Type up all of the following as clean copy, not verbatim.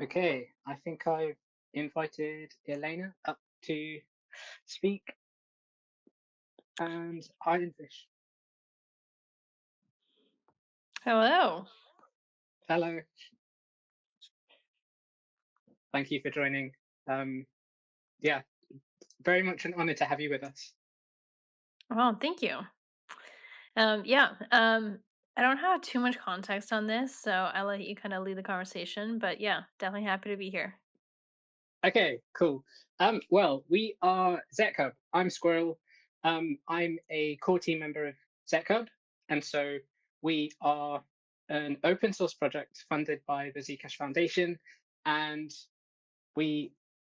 Okay, I think I've invited Elena up to speak and Ironfish. Hello. Hello, thank you for joining. Um, yeah, very much an honor to have you with us. Well, thank you. Yeah. I don't have too much context on this, so I'll let you kind of lead the conversation. But yeah, definitely happy to be here. Okay, cool. Well, we are ZCub. I'm Squirrel. I'm a core team member of ZCub, and so we are an open source project funded by the Zcash Foundation, and we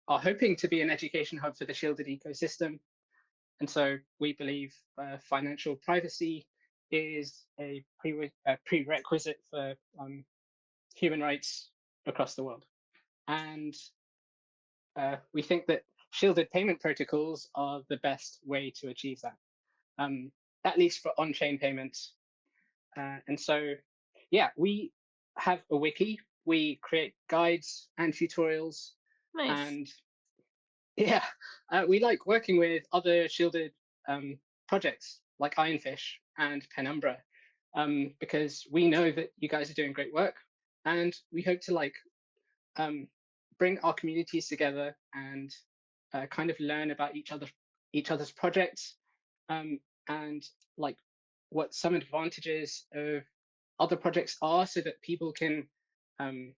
are hoping to be an education hub for the shielded ecosystem. And so we believe financial privacy is a prerequisite for human rights across the world. And we think that shielded payment protocols are the best way to achieve that, um, at least for on chain payments. And so, yeah, we have a wiki, we create guides and tutorials, Nice. and yeah, we like working with other shielded projects like Ironfish and Penumbra because we know that you guys are doing great work, and we hope to um, bring our communities together and kind of learn about each other's projects, um, and like what some advantages of other projects are, so that people um,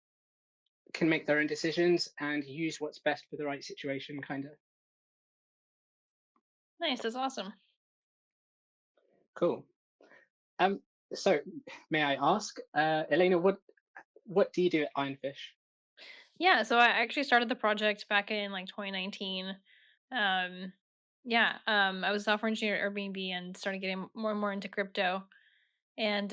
can make their own decisions and use what's best for the right situation, kind of. Nice. That's awesome. Cool. Um, so may I ask, Elena, what do you do at Ironfish? Yeah. So I actually started the project back in like 2019. Um, yeah. I was a software engineer at Airbnb and started getting more and more into crypto. And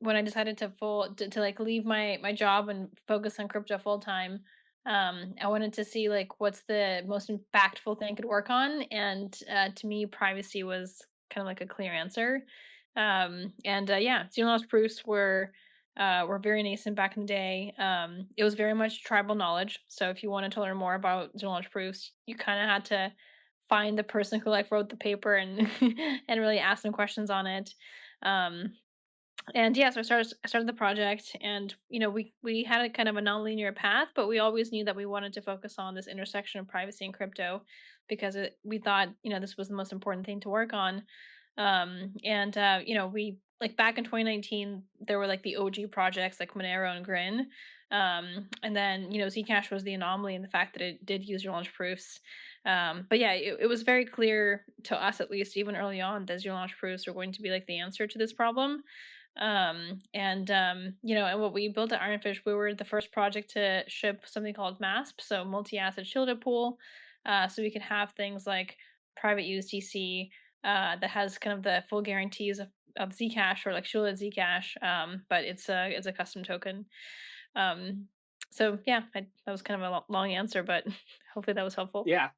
when I decided to like leave my job and focus on crypto full time, I wanted to see like what's the most impactful thing I could work on, and to me, privacy was kind of like a clear answer. Yeah, zero knowledge proofs were very nascent back in the day. It was very much tribal knowledge. So if you wanted to learn more about zero knowledge proofs, you kind of had to find the person who like wrote the paper and and really ask them questions on it. Um, and yeah, so I started the project, and we had a kind of a nonlinear path, but we always knew that we wanted to focus on this intersection of privacy and crypto because we thought this was the most important thing to work on. We like back in 2019 there were like the OG projects like Monero and Grin. And then Zcash was the anomaly in the fact that it did use your launch proofs. But yeah, it was very clear to us, at least even early on, that zero launch proofs were going to be like the answer to this problem. And what we built at Ironfish, we were the first project to ship something called MASP, so multi-asset shielded pool. So we could have things like private USDC that has kind of the full guarantees of Zcash or like shielded Zcash, but it's a custom token. Um, so yeah, that was kind of a long answer, but hopefully that was helpful. Yeah,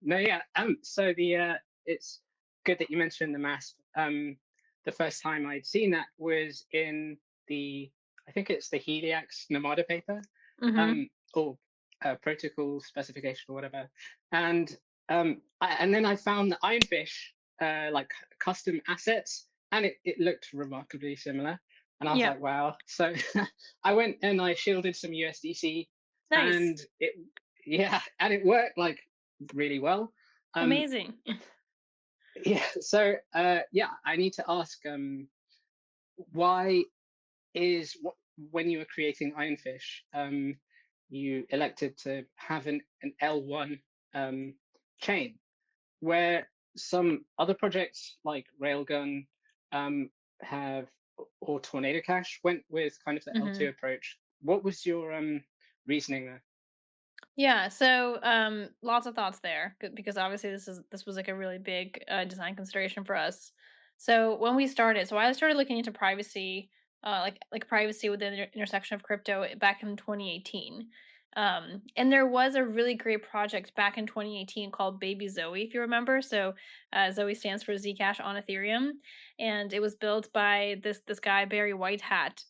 no, yeah. So it's good that you mentioned the MASP. The first time I'd seen that was in the, I think it's the Heliax Namada paper, Mm-hmm. or protocol specification or whatever. And and then I found the Ironfish like custom assets, and it looked remarkably similar. And I was Yeah. like, wow. So I went and I shielded some USDC, Nice. and it yeah, and it worked like really well. Um, Amazing. yeah, so yeah, I need to ask, why when you were creating Ironfish, you elected to have an L1 chain, where some other projects like Railgun um, have, or Tornado Cash went with kind of the L2 Hmm. approach. What was your reasoning there? Yeah, so lots of thoughts there because obviously this was like a really big design consideration for us. So when we started, so I started looking into privacy, like privacy within the intersection of crypto back in 2018. And there was a really great project back in 2018 called Baby Zoe, if you remember. So Zoe stands for Zcash on Ethereum, and it was built by this guy Barry Whitehat,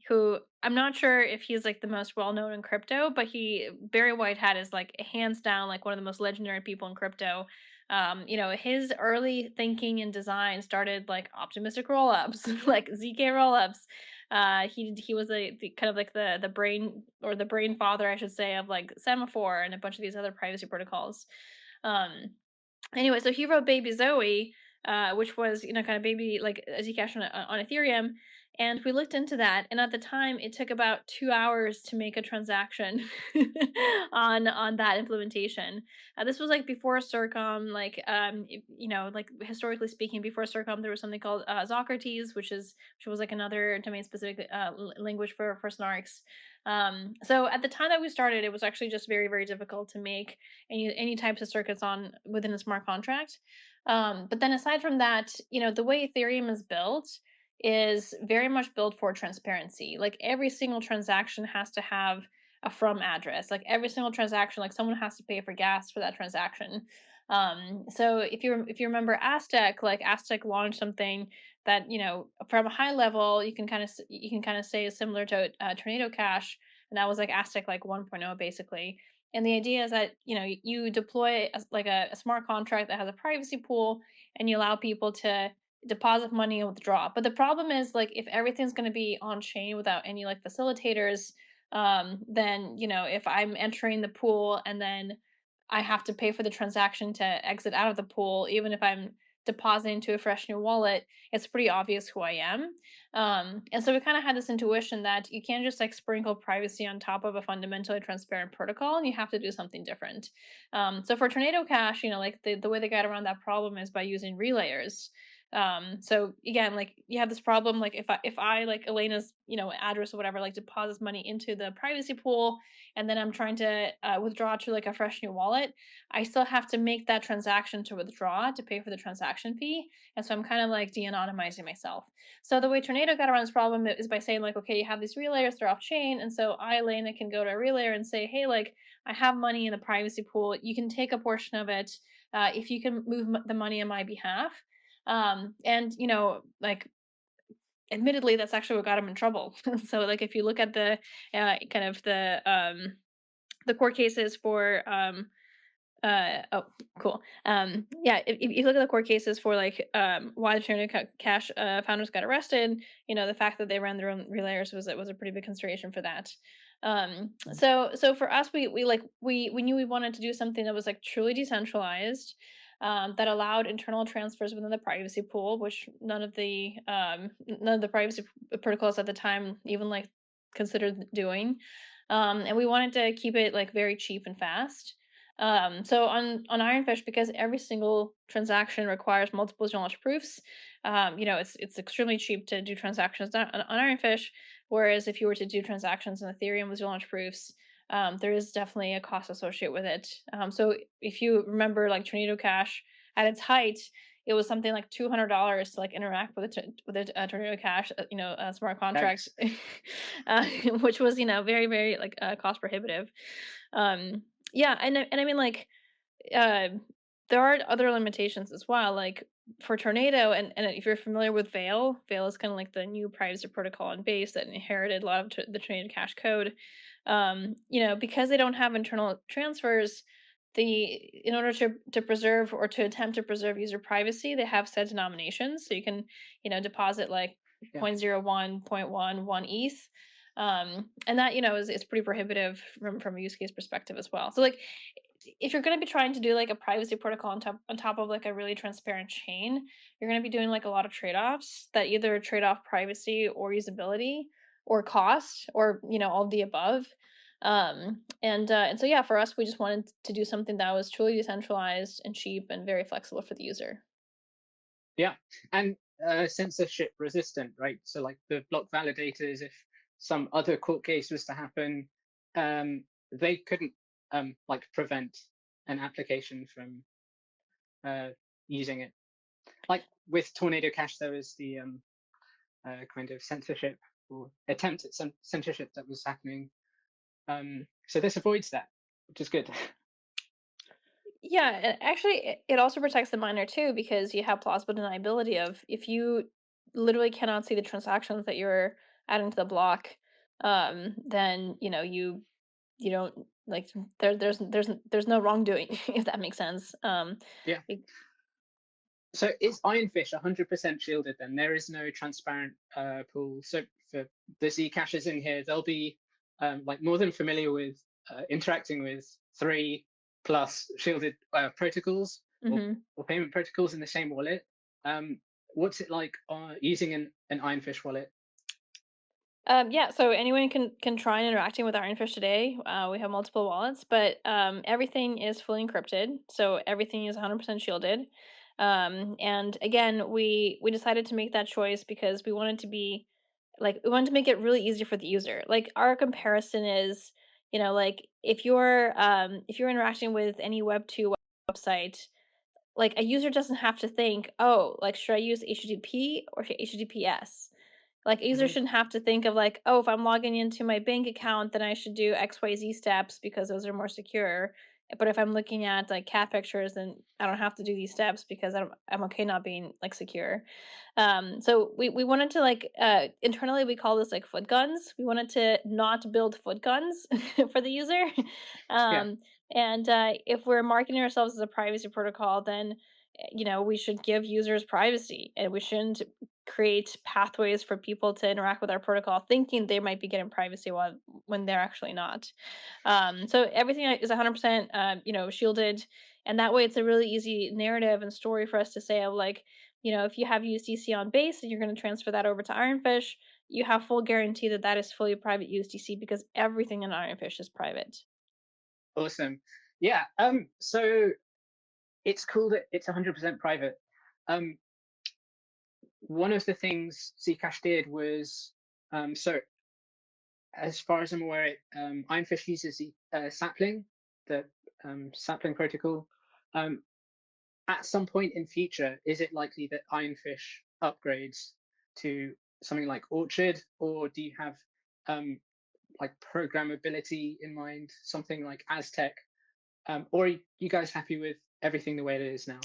who I'm not sure if he's like the most well known in crypto, but he Barry Whitehat is like hands down like one of the most legendary people in crypto. His early thinking and design started like optimistic rollups, like ZK rollups. He was the kind of like the brain or the brain father, I should say, of like Semaphore and a bunch of these other privacy protocols. Um, Anyway, so he wrote Baby Zoe, which was, kind of baby like Zcash on Ethereum. And we looked into that, and at the time, it took about 2 hours to make a transaction on that implementation. This was like before Circom, like like historically speaking, before Circom, there was something called Socrates, which was like another domain specific language for snarks. So at the time that we started, it was actually just very very difficult to make any types of circuits on within a smart contract. But then aside from that, the way Ethereum is built is very much built for transparency. Like every single transaction has to have a from address. Like every single transaction, like someone has to pay for gas for that transaction. So if you remember Aztec, like Aztec launched something that from a high level you can kind of say is similar to Tornado Cash, and that was like Aztec like 1.0 basically. And the idea is that you deploy like a smart contract that has a privacy pool, and you allow people to deposit money and withdraw. But the problem is like if everything's going to be on chain without any like facilitators, then if I'm entering the pool and then I have to pay for the transaction to exit out of the pool, even if I'm depositing to a fresh new wallet, it's pretty obvious who I am. And so we kind of had this intuition that you can't just like sprinkle privacy on top of a fundamentally transparent protocol, and you have to do something different. So for Tornado Cash, like the way they got around that problem is by using relayers. So again, like you have this problem, like if I like Elena's, address or whatever, like deposits money into the privacy pool, and then I'm trying to withdraw to like a fresh new wallet, I still have to make that transaction to withdraw to pay for the transaction fee. And so I'm kind of like de-anonymizing myself. So the way Tornado got around this problem is by saying like, okay, you have these relayers, they're off chain. And so I, Elena, can go to a relayer and say, hey, like I have money in the privacy pool. You can take a portion of it if you can move the money on my behalf. And like admittedly that's actually what got him in trouble. So like if you look at the kind of the court cases for oh, cool. Yeah, if you look at the court cases for like why the Cash founders got arrested, the fact that they ran their own relayers was a pretty big consideration for that. So for us, we knew we wanted to do something that was like truly decentralized, that allowed internal transfers within the privacy pool, which none of the privacy protocols at the time even like considered doing. And we wanted to keep it like very cheap and fast. So on Ironfish, because every single transaction requires multiple knowledge proofs, it's extremely cheap to do transactions on Ironfish. Whereas if you were to do transactions on Ethereum with knowledge proofs, there is definitely a cost associated with it. So if you remember, like Tornado Cash at its height, it was something like $200 to like interact with a Tornado Cash, smart contract, Yikes. which was very very like cost prohibitive. Um, yeah, and I mean like uh, there are other limitations as well. Like for Tornado, and if you're familiar with Veil is kind of like the new privacy protocol on base that inherited a lot of the Tornado Cash code. Because they don't have internal transfers, the in order to preserve or to attempt to preserve user privacy, they have set denominations. So you can, deposit like Yeah. 0.01, 0.11 ETH. And that, is pretty prohibitive from a use case perspective as well. So like if you're going to be trying to do like a privacy protocol on top of like a really transparent chain, you're going to be doing like a lot of trade-offs that either trade off privacy or usability or cost or all of the above. And so yeah, for us we just wanted to do something that was truly decentralized and cheap and very flexible for the user. Yeah. And censorship resistant, right? So like the block validators, if some other court case was to happen, they couldn't like prevent an application from uh, using it. Like with Tornado Cash, there was the kind of censorship or attempt at censorship that was happening So this avoids that, which is good. Yeah, and actually, it also protects the miner too because you have plausible deniability of if you literally cannot see the transactions that you're adding to the block, then you don't like there's no wrongdoing if that makes sense. Yeah. Be- So is Ironfish 100% shielded then? There is no transparent pool. So for the Zcashers in here, they'll be like more than familiar with interacting with three plus shielded protocols Mhm. or payment protocols in the same wallet. What's it like using an Ironfish wallet? Yeah, so anyone can try interacting with Ironfish today. We have multiple wallets, but everything is fully encrypted, so everything is 100% shielded. And again, we decided to make that choice because we wanted to be like we wanted to make it really easy for the user. Like our comparison is, like if you're interacting with any Web2 website, like a user doesn't have to think, oh, like should I use HTTP or HTTPS? Like, a user Hmm. shouldn't have to think of like, "Oh, if I'm logging into my bank account, then I should do XYZ steps because those are more secure." But if I'm looking at like cat pictures, then I don't have to do these steps because I'm okay not being like secure. So we wanted to like internally we call this like foot guns. We wanted to not build foot guns for the user. Yeah. Um, and if we're marketing ourselves as a privacy protocol, then we should give users privacy and we shouldn't create pathways for people to interact with our protocol thinking they might be getting privacy while when they're actually not. So everything is 100% shielded, and that way it's a really easy narrative and story for us to say of like, if you have USDC on base and you're going to transfer that over to Ironfish, you have full guarantee that that is fully private USDC because everything in Ironfish is private. Awesome. Yeah. So it's cool that it's 100% private. Um, One of the things Zcash did was so as far as I'm aware, Ironfish uses the the sapling protocol. Um, at some point in future, is it likely that Ironfish upgrades to something like Orchard, or do you have um, like programmability in mind, something like Aztec, or are you guys happy with everything the way it is now?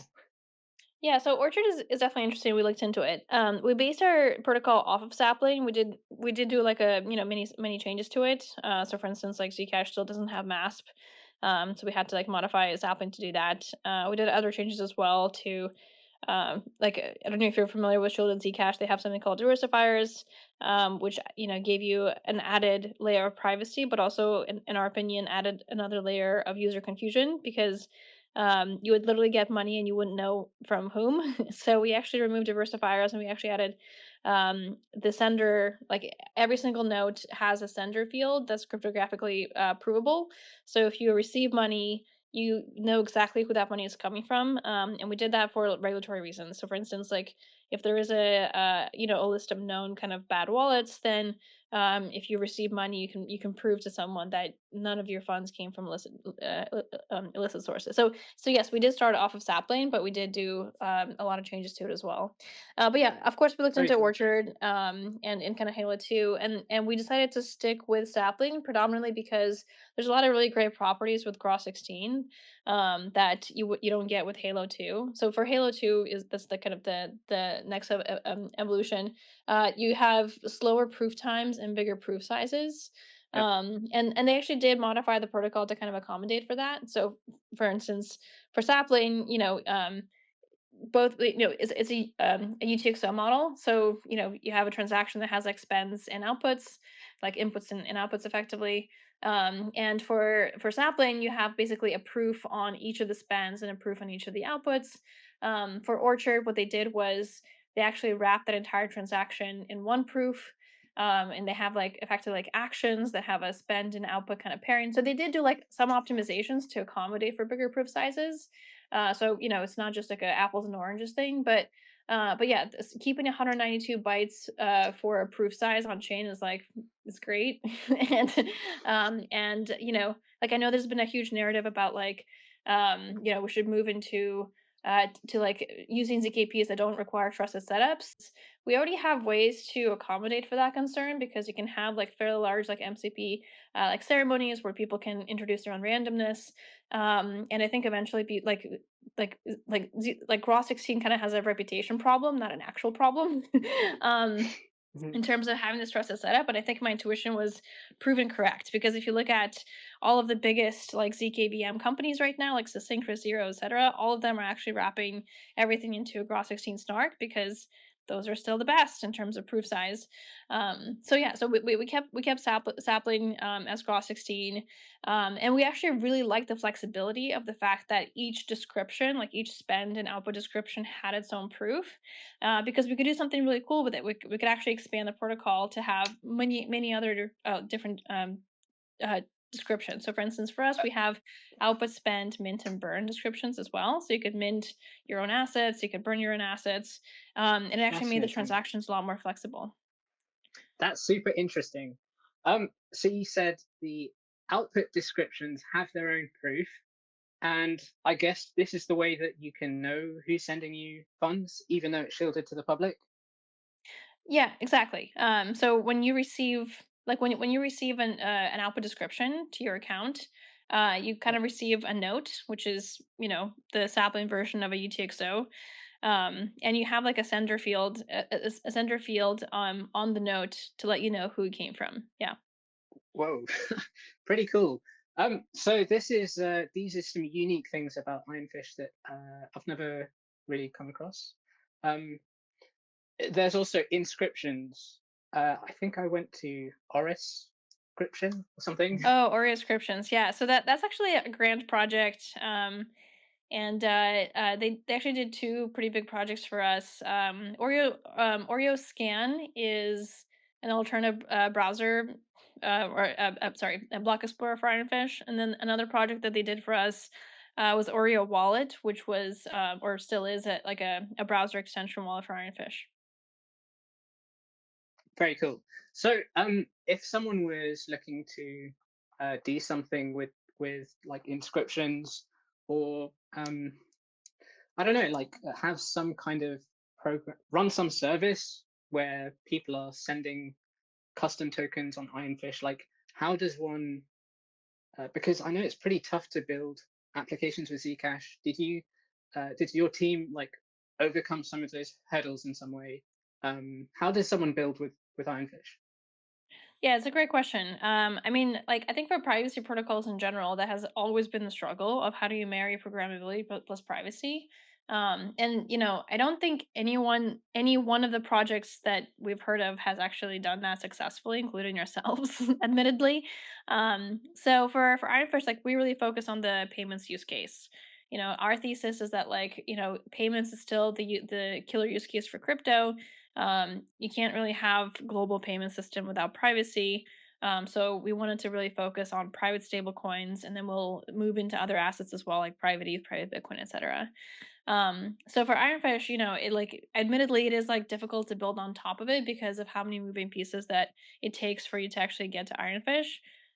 Yeah, so Orchard is definitely interesting. We looked into it. We based our protocol off of Sapling. We did do like a many changes to it. So for instance, like Zcash still doesn't have MASP, so we had to like modify Sapling to do that. We did other changes as well to like I don't know if you're familiar with Shielded Zcash. They have something called diversifiers, which gave you an added layer of privacy, but also in our opinion added another layer of user confusion because you would literally get money and you wouldn't know from whom. So we actually removed diversifiers and we actually added the sender. Like every single note has a sender field that's cryptographically provable. So if you receive money, you know exactly who that money is coming from. And we did that for regulatory reasons. So for instance, like if there is a list of known kind of bad wallets, then if you receive money, you can prove to someone that none of your funds came from illicit sources. So yes, we did start off of Sapling, but we did do a lot of changes to it as well. But yeah, of course, we looked Very into cool. Orchard and kind of Halo 2, and we decided to stick with Sapling predominantly because there's a lot of really great properties with Gross 16 that you don't get with Halo 2. So for Halo 2 is that's the kind of the next evolution. You have slower proof times and bigger proof sizes. Yep. And they actually did modify the protocol to kind of accommodate for that. So, for instance, for Sapling, both it's a UTXO model. So you have a transaction that has like spends and outputs, like inputs and outputs effectively. And for Sapling, you have basically a proof on each of the spends and a proof on each of the outputs. For Orchard, what they did was they actually wrapped that entire transaction in one proof. And they have like effectively like actions that have a spend and output kind of pairing. So they did do like some optimizations to accommodate for bigger proof sizes. So it's not just like a apples and oranges thing, but yeah, keeping 192 bytes for a proof size on chain is like it's great, and like I know there's been a huge narrative about like we should move into to like using ZKPs that don't require trusted setups. We already have ways to accommodate for that concern because you can have like fairly large like MCP like ceremonies where people can introduce their own randomness. And I think eventually be like Raw 16 kind of has a reputation problem, not an actual problem. um Mhm. in terms of having this trusted setup, but I think my intuition was proven correct because if you look at all of the biggest like ZKVM companies right now, like Succinct, Zero, etc., all of them are actually wrapping everything into a GRA16 snark because those are still the best in terms of proof size. So yeah, so we kept sapling as GRA16, and we actually really liked the flexibility of the fact that each description, like each spend and output description, had its own proof because we could do something really cool with it. We could actually expand the protocol to have many other different uh, descriptions. So, for instance, for us, we have output, spend, mint, and burn descriptions as well. So you could mint your own assets, you could burn your own assets, and it actually made the Fascinating. transactions a lot more flexible. That's super interesting. So you said the output descriptions have their own proof, and I guess this is the way that you can know who's sending you funds, even though it's shielded to the public. Yeah, exactly. So when you receive when you receive an output description to your account, you kind Yeah. of receive a note, which is the sapling version of a UTXO, and you have like a sender field, a sender field on the note to let you know who it came from. Yeah. Whoa, pretty cool. So these are some unique things about Ironfish that I've never really come across. Um, there's also inscriptions. I think I went to Oris inscription or something. Oh, Oreo descriptions. Yeah. So that's actually a grand project. And they actually did two pretty big projects for us. Oreo Scan is an alternative browser, sorry, a block explorer for Ironfish, and then another project that they did for us was Oreo Wallet, which was or still is like a browser extension wallet for Ironfish. Very cool. So, if someone was looking to do something with like inscriptions, or I don't know, like have some kind of program, run some service where people are sending custom tokens on Ironfish, like how does one? Because I know it's pretty tough to build applications with Zcash. Did your team like overcome some of those hurdles in some way? How does someone build with Ironfish? Yeah, it's a great question. I mean, like, I think for privacy protocols in general, that has always been the struggle of how do you marry programmability plus privacy. And I don't think any one of the projects that we've heard of has actually done that successfully, including yourselves, admittedly. So for Ironfish, like, we really focus on the payments use case. Our thesis is that like payments is still the killer use case for crypto. You can't really have global payment system without privacy. So we wanted to really focus on private stable coins, and then we'll move into other assets as well, like private ETH, private Bitcoin, etc. So for Ironfish, it like admittedly it is like difficult to build on top of it because of how many moving pieces that it takes for you to actually get to Ironfish.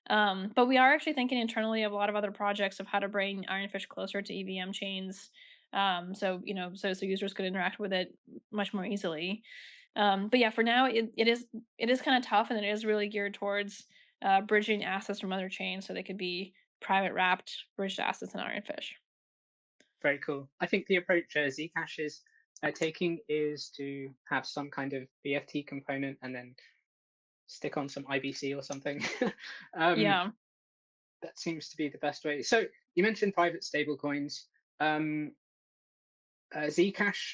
But we are actually thinking internally of a lot of other projects of how to bring Ironfish closer to EVM chains. So users could interact with it much more easily. But yeah, for now it is kind of tough, and it is really geared towards bridging assets from other chains so they could be private wrapped bridged assets in Ironfish. Very cool. I think the approach Zcash is taking is to have some kind of BFT component and then stick on some IBC or something. um, Yeah. that seems to be the best way. So you mentioned private stablecoins. Um, Zcash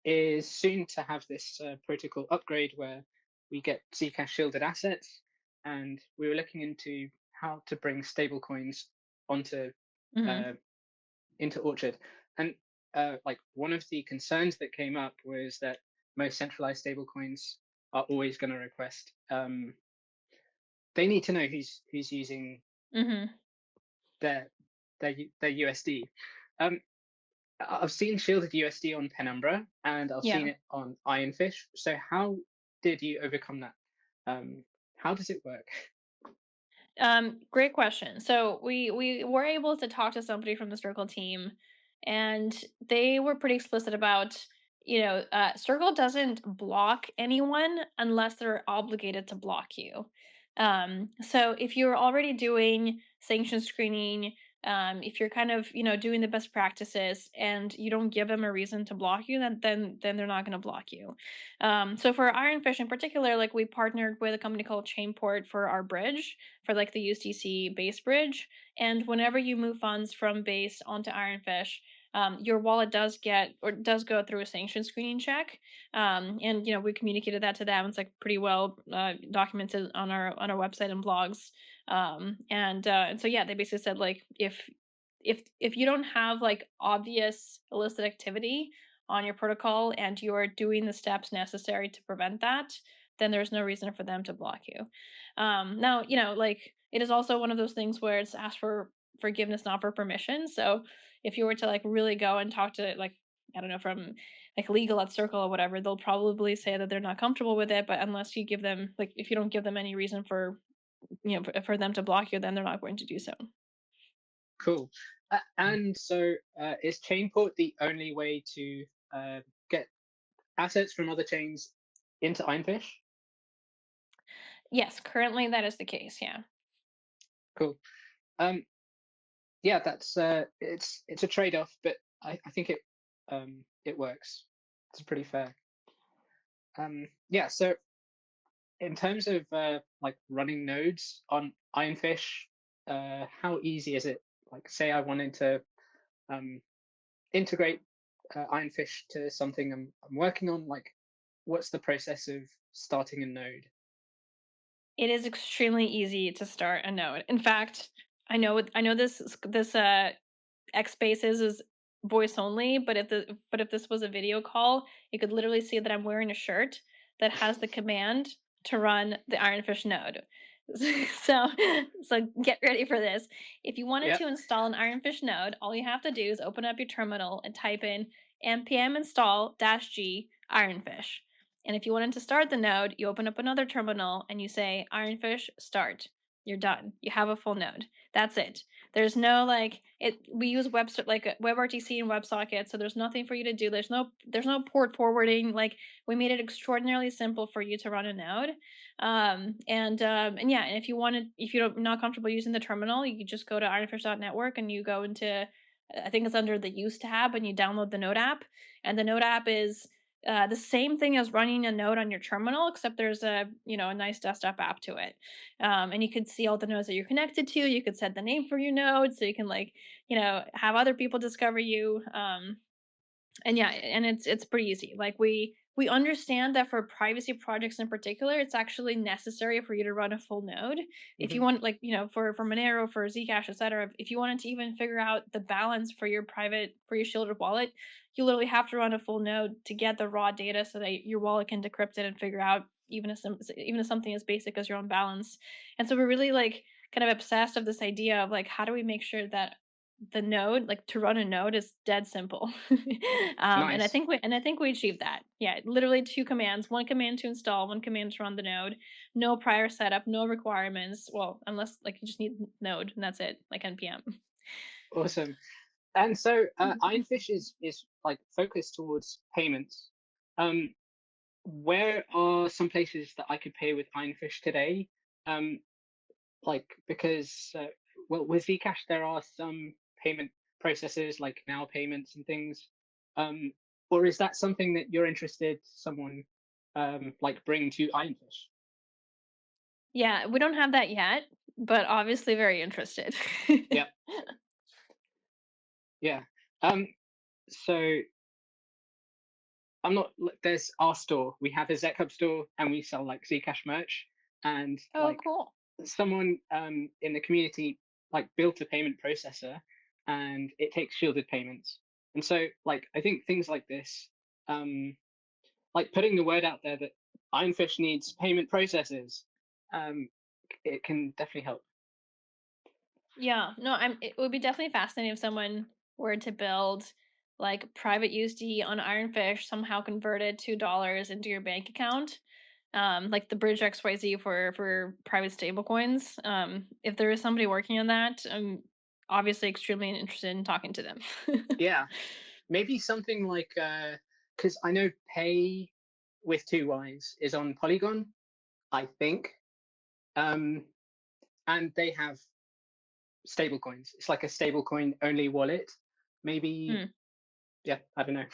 is soon to have this protocol upgrade where we get Zcash shielded assets, and we were looking into how to bring stablecoins onto Hmm. uh, into Orchard. And like one of the concerns that came up was that most centralized stablecoins are always going to request. They need to know who's using Hmm. their their USD. Um, I've seen shielded USD on Penumbra, and I've seen Yeah. it on Ironfish. So how did you overcome that? How does it work? Great question. So we were able to talk to somebody from the Circle team, and they were pretty explicit about, Circle doesn't block anyone unless they're obligated to block you. So if you're already doing sanction screening, if you're kind of, doing the best practices and you don't give them a reason to block you, then they're not going to block you. So for Ironfish in particular, like we partnered with a company called Chainport for our bridge, for like the USDC base bridge. And whenever you move funds from base onto Ironfish, your wallet does go through a sanction screening check. And we communicated that to them. It's like pretty well documented on our website and blogs. And so yeah, they basically said like if you don't have like obvious illicit activity on your protocol and you're doing the steps necessary to prevent that, then there's no reason for them to block you. Now, like it is also one of those things where it's asked for forgiveness, not for permission. So if you were to like really go and talk to like, I don't know, from like legal at Circle or whatever, they'll probably say that they're not comfortable with it. But unless you give them like, if you don't give them any reason for for them to block you, then they're not going to do so. Cool. And so, is Chainport the only way to get assets from other chains into Ironfish? Yes, currently that is the case. Yeah. Cool. Um, yeah, that's it's a trade-off, but I think it works. It's pretty fair. Yeah. So in terms of like running nodes on Ironfish, how easy is it? Like, say I wanted to um, integrate Ironfish to something I'm working on. Like, what's the process of starting a node? It is extremely easy to start a node. In fact, I know this X Spaces is voice only, but if this was a video call, you could literally see that I'm wearing a shirt that has the command to run the Ironfish node. So so get ready for this. If you wanted Yep. to install an Ironfish node, all you have to do is open up your terminal and type in npm install -g Ironfish. And if you wanted to start the node, you open up another terminal and you say Ironfish start. You're done. You have a full node. That's it. There's no like it. We use WebRTC and WebSocket, so there's nothing for you to do. There's no port forwarding. Like we made it extraordinarily simple for you to run a node. And yeah, and if you're not comfortable using the terminal, you could just go to ironfish.network and you go into, I think it's under the use tab, and you download the Node app. And the Node app is the same thing as running a node on your terminal, except there's a nice desktop app to it, and you could see all the nodes that you're connected to. You could set the name for your node, so you can like have other people discover you. And yeah, and it's pretty easy. Like we understand that for privacy projects in particular, it's actually necessary for you to run a full node. If you Hmm. want, like, for Monero, for Zcash, etc., if you wanted to even figure out the balance for your shielded wallet, you literally have to run a full node to get the raw data so that your wallet can decrypt it and figure out even something as basic as your own balance. And so we're really like kind of obsessed of this idea of like how do we make sure that the node, like to run a node, is dead simple. And I Nice. think we achieved that. Yeah, literally two commands: one command to install, one command to run the node. No prior setup, no requirements. Well, unless like you just need node and that's it, like npm. Awesome. And so Ironfish is like focused towards payments. Um, where are some places that I could pay with Ironfish today? Um, like because well, with Zcash there are some payment processes like now payments and things. Um, or is that something that you're interested someone like bring to Ironfish? Yeah, we don't have that yet, but obviously very interested. Yeah, yeah. Um, so I'm not. There's our store. We have a ZCub store, and we sell like Zcash merch. And Oh, like cool. someone in the community like built a payment processor, and it takes shielded payments. And so like I think things like this, um, like putting the word out there that Ironfish needs payment processors, um, it can definitely help. Yeah, no, it would be definitely fascinating if someone were to build like private USD on Ironfish, somehow convert it to dollars into your bank account, like the Bridge XYZ for private stablecoins. If there is somebody working on that, obviously extremely interested in talking to them. Yeah, maybe something like because I know Pay with two Y's is on Polygon, I think, um, and they have stable coins. It's like a stablecoin only wallet. Maybe, Hmm. yeah, I don't know.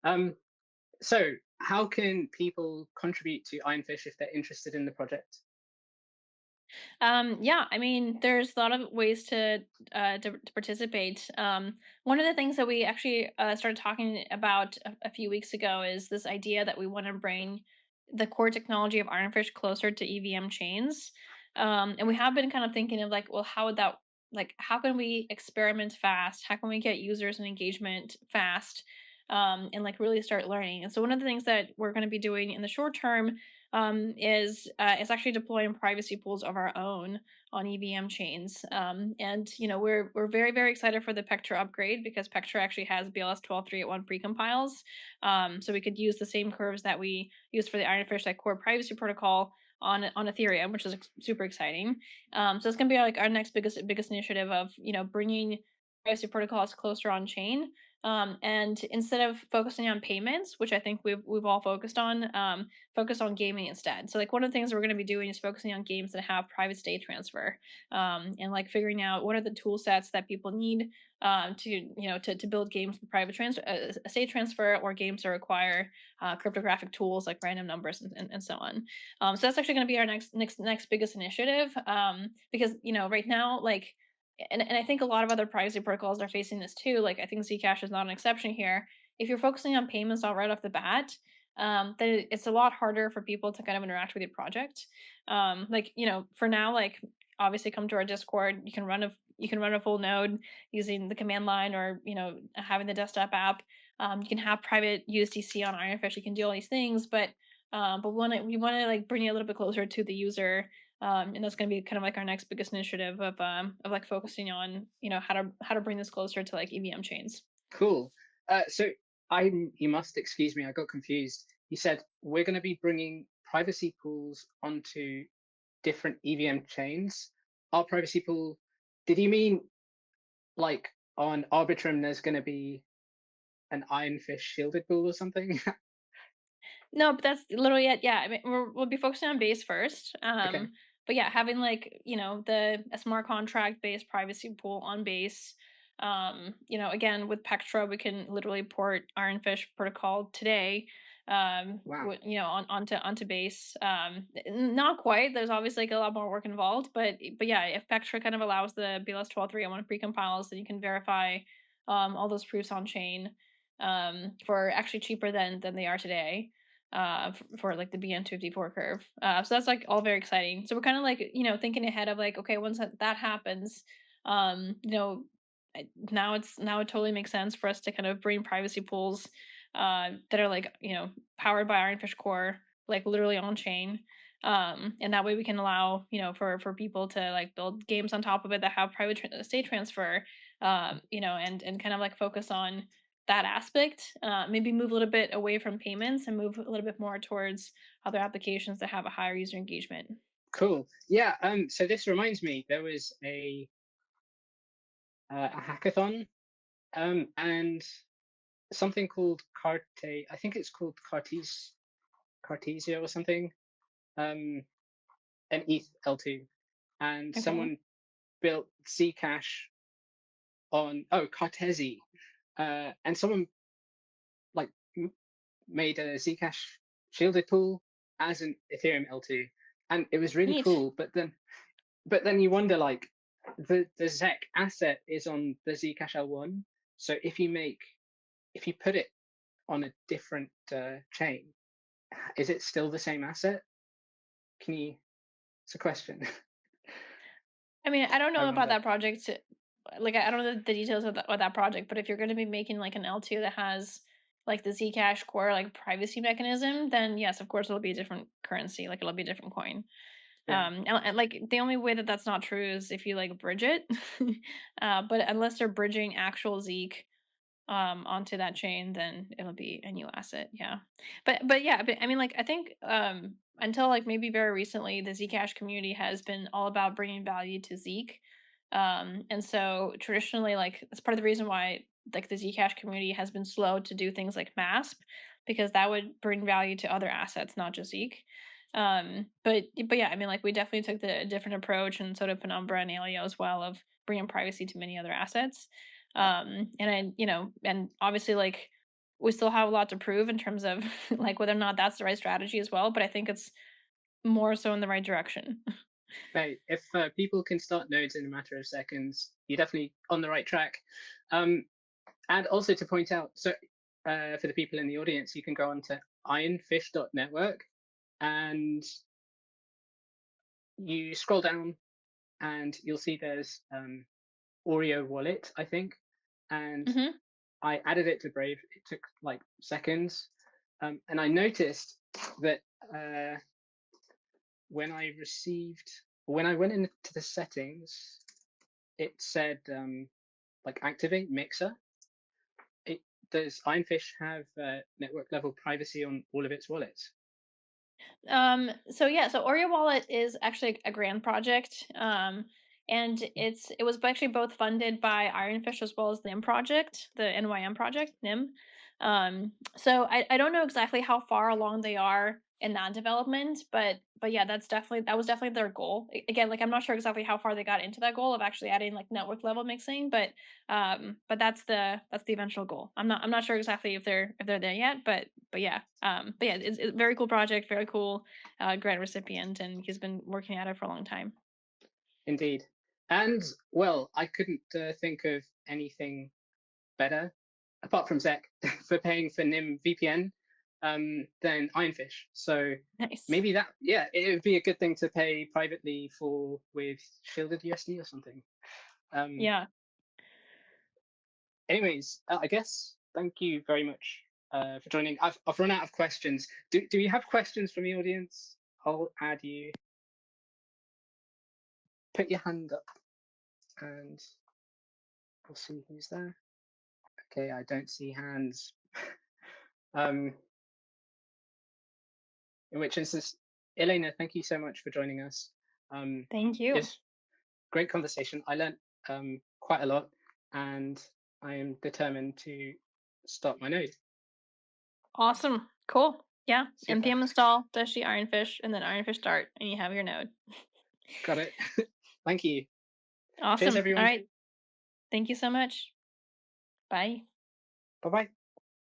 Um, so how can people contribute to Ironfish if they're interested in the project? Yeah, I mean, there's a lot of ways to participate. One of the things that we actually started talking about a few weeks ago is this idea that we want to bring the core technology of Ironfish closer to EVM chains. And we have been kind of thinking of like, well, how would that like how can we experiment fast? How can we get users and engagement fast? And like really start learning. And so one of the things that we're going to be doing in the short term is actually deploying privacy pools of our own on EVM chains. And you know we're very excited for the Pectra upgrade because Pectra actually has BLS 12381 precompiles, so we could use the same curves that we used for the Ironfish like core privacy protocol on Ethereum, which is super exciting. So it's gonna be like our next biggest initiative of bringing privacy protocols closer on chain. And instead of focusing on payments, which I think we've all focused on, focus on gaming instead. So like one of the things we're going to be doing is focusing on games that have private state transfer, and like figuring out what are the tool sets that people need to build games with private state transfer, or games that require cryptographic tools like random numbers and so on. So that's actually going to be our next biggest initiative, because right now like and I think a lot of other privacy protocols are facing this too. Like I think Zcash is not an exception here. If you're focusing on payments all right off the bat, then it's a lot harder for people to kind of interact with your project. Like for now, like obviously come to our Discord. You can run a full node using the command line, or having the desktop app. You can have private USDC on Ironfish. You can do all these things, but we want to like bring it a little bit closer to the user, and that's going to be kind of like our next biggest initiative of like focusing on how to bring this closer to like EVM chains. Cool. So you must excuse me, I got confused. You said we're going to be bringing privacy pools onto different EVM chains. Our privacy pool, did you mean like on Arbitrum there's going to be an Ironfish shielded pool or something? No, but that's literally it. Yeah, I mean, we'll be focusing on base first. Okay. But yeah, having like the a smart contract based privacy pool on base. Again with Pectra, we can literally port Ironfish protocol today. Wow. Onto base. Not quite. There's obviously like a lot more work involved, but yeah, if Pectra kind of allows the BLS 12301 precompiles, then you can verify all those proofs on chain for actually cheaper than they are today, for like the BN254 curve. So that's like all very exciting. So we're kind of like, thinking ahead of like, okay, once that happens, um, you know, now it totally makes sense for us to kind of bring privacy pools that are like, powered by Ironfish Core, like literally on chain. And that way we can allow, for people to like build games on top of it that have private state transfer, and kind of like focus on that aspect, maybe move a little bit away from payments and move a little bit more towards other applications that have a higher user engagement. Cool. Yeah, so this reminds me there was a hackathon, and something called I think it's called Cartesia or something, um, an ETH L2, and Okay. someone built Zcash on Cartesi, and someone like made a Zcash shielded pool as an Ethereum L2, and it was really Neat. cool. But then you wonder like the ZEC asset is on the Zcash L1, so if you put it on a different chain, is it still the same asset? Can you? It's a question. I mean, I don't I know about wonder. that project. Like, I don't know the details of that project, but if you're going to be making like an L2 that has like the Zcash core like privacy mechanism, then yes, of course it'll be a different currency. Like it'll be a different coin. Yeah. And like the only way that that's not true is if you like bridge it. But unless they're bridging actual Zeke onto that chain, then it'll be a new asset. Yeah. But yeah, but I mean like I think until like maybe very recently the Zcash community has been all about bringing value to Zeke. And so traditionally, like that's part of the reason why like the Zcash community has been slow to do things like MASP, because that would bring value to other assets, not just Zeke. But yeah, I mean, like we definitely took the different approach, and so did Penumbra and Alio as well, of bringing privacy to many other assets. And I, and obviously, like we still have a lot to prove in terms of like whether or not that's the right strategy as well. But I think it's more so in the right direction. Hey, if people can start nodes in a matter of seconds, you're definitely on the right track. Um, and also to point out, so for the people in the audience, you can go on to ironfish.network and you scroll down and you'll see there's Oreo wallet, I think, and Hmm. I added it to Brave. It took like seconds, and I noticed that when I received when I went into the settings, it said like activate mixer. It does Ironfish have network level privacy on all of its wallets? So yeah, so Oreo Wallet is actually a grand project. And it was actually both funded by Ironfish as well as the NIM project, the NYM project, NIM. So I don't know exactly how far along they are in that development, but yeah, that was definitely their goal. Again, like I'm not sure exactly how far they got into that goal of actually adding like network level mixing, but that's the eventual goal. I'm not sure exactly if they're there yet, but yeah, it's a very cool project, very cool grant recipient, and he's been working at it for a long time. Indeed. And well, I couldn't think of anything better, apart from Zec, for paying for NIM VPN than Ironfish. So Nice. maybe that, yeah, it would be a good thing to pay privately for with shielded USD or something. Um, Yeah. anyways, I guess thank you very much for joining. I've run out of questions. Do you have questions from the audience? I'll add you. Put your hand up and we'll see who's there. Okay, I don't see hands. um, in which instance, Elena, thank you so much for joining us. Thank you. It's great conversation. I learned quite a lot, and I am determined to start my node. Awesome. Cool. Yeah. Super, npm install dash ironfish and then ironfish start, and you have your node. got it. Thank you. Cheers, Awesome. All everyone. right. Thank you so much. Bye. Bye bye.